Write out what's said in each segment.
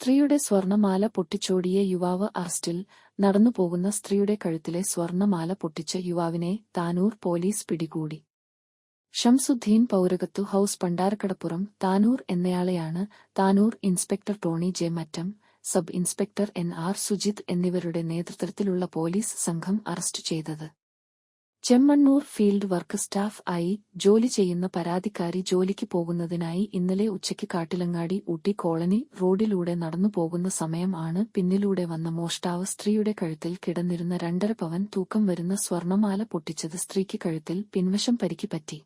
സ്ത്രീയുടെ സ്വർണമാല പൊട്ടിച്ചോടിയ യുവാവ് അറസ്റ്റിൽ. നടന്നുപോകുന്ന സ്ത്രീയുടെ കഴുത്തിലെ സ്വർണമാല പൊട്ടിച്ച യുവാവിനെ താനൂർ പോലീസ് പിടികൂടി. ഷംസുദ്ദീൻ പൗരകത്തു ഹൌസ് പണ്ടാരക്കടപ്പുറം താനൂർ എന്നയാളെയാണ് Tanur inspector Tony J Mattam, sub inspector NR Sujith എന്നിവരുടെ നേതൃത്വത്തിലുള്ള പോലീസ് സംഘം അറസ്റ്റ് ചെയ്തത്. ചെമ്മണ്ണൂർ ഫീൽഡ് വർക്ക് സ്റ്റാഫ് ആയി ജോലി ചെയ്യുന്ന പരാതിക്കാരി ജോലിക്ക് പോകുന്നതിനായി ഇന്നലെ ഉച്ചയ്ക്ക് കാട്ടിലങ്ങാടി ഊട്ടി കോളനി റോഡിലൂടെ നടന്നുപോകുന്ന സമയം ആണ് പിന്നിലൂടെ വന്ന മോഷ്ടാവ് സ്ത്രീയുടെ കഴുത്തിൽ കിടന്നിരുന്ന 2.5 പവൻ തൂക്കം വരുന്ന സ്വർണമാല പൊട്ടിച്ചത്. സ്ത്രീക്ക് കഴുത്തിൽ പിൻവശം പരിക്ക് പറ്റി.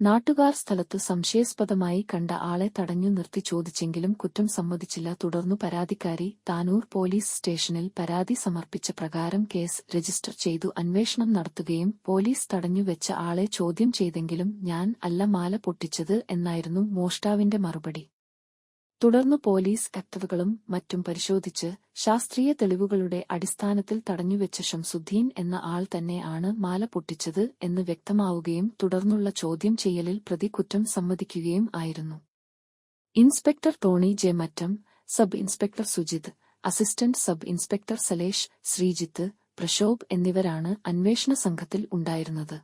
നാട്ടുകാർ സ്ഥലത്ത് സംശയാസ്പദമായി കണ്ട ആളെ തടഞ്ഞു നിർത്തി ചോദിച്ചെങ്കിലും കുറ്റം സമ്മതിച്ചില്ല. തുടർന്നു പരാതിക്കാരി താനൂർ പോലീസ് സ്റ്റേഷനിൽ പരാതി സമർപ്പിച്ച പ്രകാരം കേസ് രജിസ്റ്റർ ചെയ്തു അന്വേഷണം നടത്തുകയും പോലീസ് തടഞ്ഞുവെച്ച ആളെ ചോദ്യം ചെയ്തെങ്കിലും ഞാൻ അല്ല മാല പൊട്ടിച്ചത് എന്നായിരുന്നു മോഷ്ടാവിന്റെ മറുപടി. തുടർന്ന് പോലീസ് കത്തുകളും മറ്റും പരിശോധിച്ച് ശാസ്ത്രീയ തെളിവുകളുടെ അടിസ്ഥാനത്തിൽ തടഞ്ഞുവെച്ച ഷംസുദ്ദീൻ എന്ന ആൾ തന്നെ ആണ് മാല പൊട്ടിച്ചത് എന്ന് വ്യക്തമാവുകയും തുടർന്നുള്ള ചോദ്യം ചെയ്യലിൽ പ്രതി കുറ്റം സമ്മതിക്കുകയും ആയിരുന്നു. Inspector Tony J Mattam, sub inspector Sujith, assistant sub inspector Salesh, Sreejith, Prashobh എന്നിവരാണ് അന്വേഷണ സംഘത്തിൽ ഉണ്ടായിരുന്നത്.